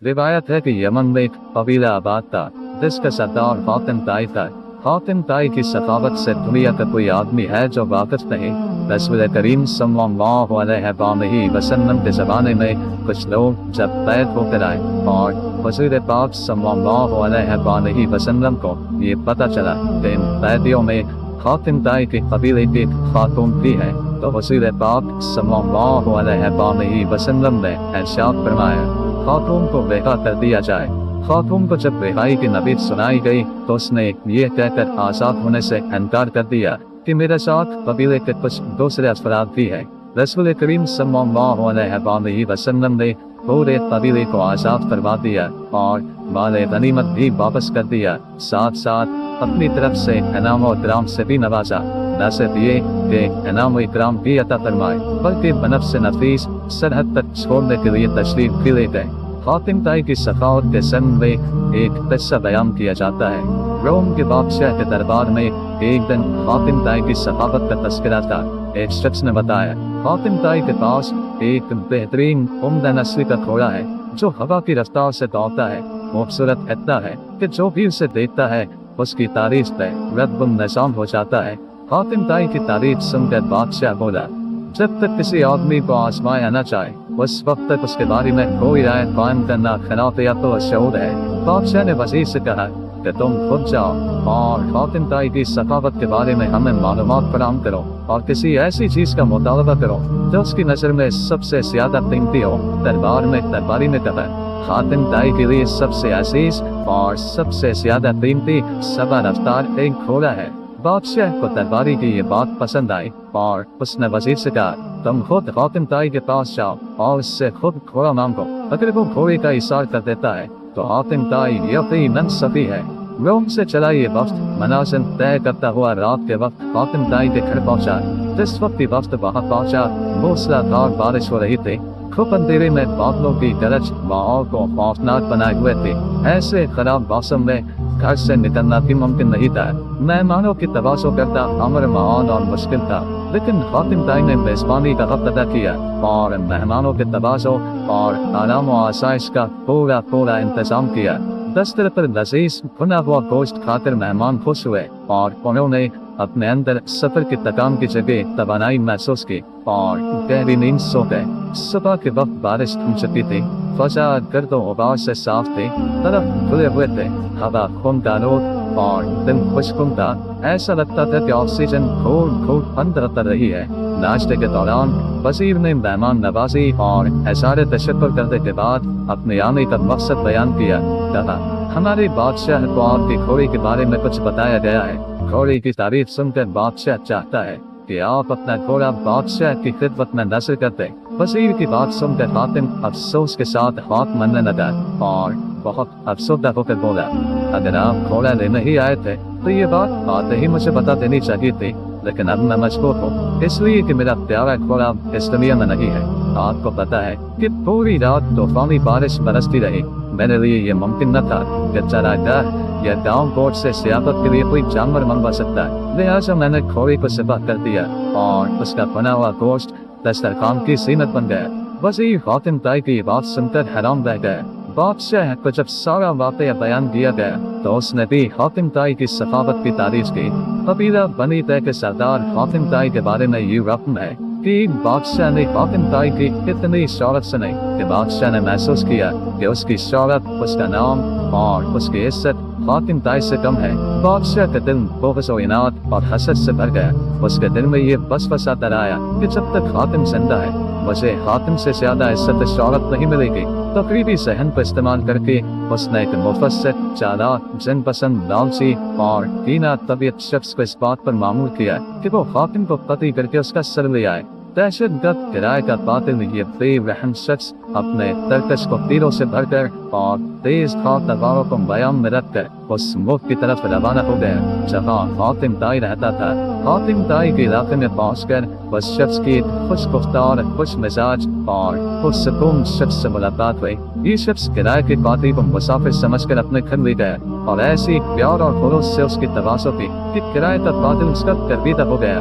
روایت ہے کہ یمن میں ایک قبیلہ آباد تھا جس کا سردار حاتم طائی تھا۔ حاتم طائی کی سخاوت سے دنیا کا کوئی آدمی ہے جو واقف نہیں۔ رسول کریم صلی اللہ علیہ وآلہ وسلم کے زمانے میں کچھ لوگ جب قید ہو کر آئے اور حضور پاک صلی اللہ علیہ وآلہ وسلم کو یہ پتہ چلا کہ ان قیدیوں میں حاتم طائی کے قبیلے کی ایک خاتون بھی ہے، تو حضور پاک صلی اللہ علیہ وآلہ وسلم نے ارشاد فرمایا خاتون کو رہا کر دیا جائے۔ خاتون کو جب رہائی کی نوید سنائی گئی تو اس نے یہ کہہ کر آزاد ہونے سے انکار کر دیا کہ میرے ساتھ قبیلے کے کچھ دوسرے افراد بھی ہیں۔ رسول کریم صلی اللہ علیہ وآلہ وسلم نے پورے قبیلے کو آزاد کروا دیا اور مال غنیمت بھی واپس کر دیا، ساتھ ساتھ اپنی طرف سے انعام و اکرام سے بھی نوازا۔ نہ صرف یہ کہ انعام و اکرام بھی عطا فرمائے بلکہ بنفس نفیس سرحد تک چھوڑنے کے لیے تشریف بھی لے گئے۔ حاتم طائی کی سخاوت کے سن میں ایک قصہ بیان کیا جاتا ہے۔ روم کے بادشاہ کے دربار میں ایک دن حاتم طائی کی سخاوت کا تذکرہ تھا۔ ایک شخص نے بتایا حاتم طائی کے پاس ایک بہترین عمدہ نسل کا گھوڑا ہے جو ہوا کی رفتار سے دوڑتا ہے، خوبصورت اتنا ہے کہ جو بھی اسے دیکھتا ہے اس کی تعریف پہ رد نظام ہو جاتا ہے۔ حاتم طائی کی تعریف سن کر بادشاہ بولا جب تک کسی آدمی کو آزمایا نہ چاہے اس وقت تک اس کے بارے میں کوئی رائے قائم کرنا خلافیت و شعور ہے۔ بادشاہ نے وزیر سے کہا کہ تم خود جاؤ اور حاتم طائی کی سخاوت کے بارے میں ہمیں معلومات فراہم کرو اور کسی ایسی چیز کا مطالبہ کرو جو اس کی نظر میں سب سے زیادہ قیمتی ہو۔ درباری نے کہا حاتم طائی کے لیے سب سے عزیز اور سب سے زیادہ قیمتی سبا رفتار ایک گھوڑا ہے۔ بادشاہ کو درباری کی یہ بات پسند آئی اور اس نے وزیر سے کہا تم خود حاتم طائی کے پاس جاؤ اور اس سے خود گھوڑا مانگو، اگر وہ گھوڑے کا اثار کر دیتا ہے تو حاتم طائی یقیناً صفی ہے۔ روم سے چلا یہ وفد منازل طے کرتا ہوا رات کے وقت حاتم طائی کے گھر پہنچا۔ جس وقت وفد وہاں پہنچا موسلادھار بارش ہو رہی تھی۔ کھپ اندھیرے میں بادلوں کی گرج ماحول کو خوفناک بنائے ہوئے تھے۔ ایسے خراب موسم میں گھر سے نکلنا بھی ممکن نہیں تھا۔ مہمانوں کی تواضع کرتا امر معان اور مشکل تھا، لیکن حاتم طائی نے میزبانی کا حق ادا کیا اور مہمانوں کے تواضع اور آرام و آسائش کا پورا انتظام کیا۔ دستر پر لذیذ بھنا ہوا گوشت کھا کر مہمان خوش ہوئے اور انہوں نے اپنے اندر سفر کی تکان کی جگہ توانائی محسوس کی اور گہری نیند سو گئے۔ صبح کے وقت بارش تھم چکی تھی، فضا گرد و غبار سے صاف تھی، درخت کھلے ہوئے تھے، ہوا خنک اور دل خوشگوار تھا۔ ایسا لگتا تھا کہ آکسیجن گھوٹ اندر اتر رہی ہے۔ ناشتے کے دوران وزیر نے مہمان نوازی اور اظہار تشکر کرنے کے بعد اپنے آنے کا مقصد بیان کیا۔ کہا ہمارے بادشاہ کو آپ کے گھوڑے کے بارے میں کچھ بتایا گیا ہے۔ گھوڑے کی تعریف سن کر بادشاہ چاہتا ہے کہ آپ اپنا گھوڑا بادشاہ کی خدمت میں نظر کرتے۔ وزیر کی بات سن کر حاتم افسوس کے ساتھ ہاتھ ملنے لگا اور بہت افسردہ ہو کر بولا اگر آپ گھوڑا لینے ہی آئے تھے تو یہ بات آتے ہی مجھے بتا دینی چاہیے تھی، لیکن اب میں مجبور ہوں اس لیے کہ میرا پیارا گھوڑا اس دنیا میں نہیں ہے۔ آپ کو پتا ہے کہ پوری رات طوفانی بارش برستی رہی، میرے لیے یہ ممکن نہ تھا کہ چراگاہ یا گاؤں کوٹ سے سیاحت کے لیے کوئی جانور منگوا سکتا ہے، لہٰذا میں نے گھوڑے کو ذبح کر دیا اور اس کا بنا ہوا گوشت دسترخوان کی زینت بن گیا۔ وزیر حاتم طائی کی بات سن کر حیران رہ گیا۔ بادشاہ کو جب سارا واقعہ بیان کیا گیا تو اس نے بھی حاتم طائی کی سخاوت کی تعریف کی۔ قبیلہ بنی طے کے سردار حاتم طائی کے بارے میں یہ رقم ہے کہ بادشاہ نے حاتم طائی کی اتنی شہرت سنی کہ بادشاہ نے محسوس کیا کہ اس کی شہرت، اس کا نام اور اس کی عزت حاتم طائی سے کم ہے۔ بادشاہ کا دل بغض و عناد اور حسد سے بھر گیا۔ اس کے دل میں یہ وسوسہ آیا کہ جب تک حاتم زندہ ہے مجھے حاتم سے زیادہ عزت شہرت نہیں ملے گی۔ تقریبی ذہن کو استعمال کر کے اس نے ایک مفسر، چالاک، جن پسند، لالچی اور کینہ طبیعت شخص کو اس بات پر معمور کیا کہ وہ حاتم کو قتل کر کے اس کا سر لے آئے۔ دہشت گرد کرائے کا قاتل یہ بے رحم شخص اپنے ترکش کو تیروں سے بھر کر اور تیز دھار تلواروں کو بیان میں رکھ کر اس ملک کی طرف روانہ ہو گیا جہاں حاتم طائی رہتا تھا۔ حاتم طائی کے علاقے میں پہنچ کر اس شخص کی خوش گفتار، خوش مزاج اور پرسکون شخص سے ملاقات ہوئی۔ یہ شخص کرائے کے قاتل کو مسافر سمجھ کر اپنے گھر لے گیا اور ایسی پیار اور خلوص سے اس کی تواضع کی کہ کرائے کا قاتل اس کا گرویدہ ہو گیا۔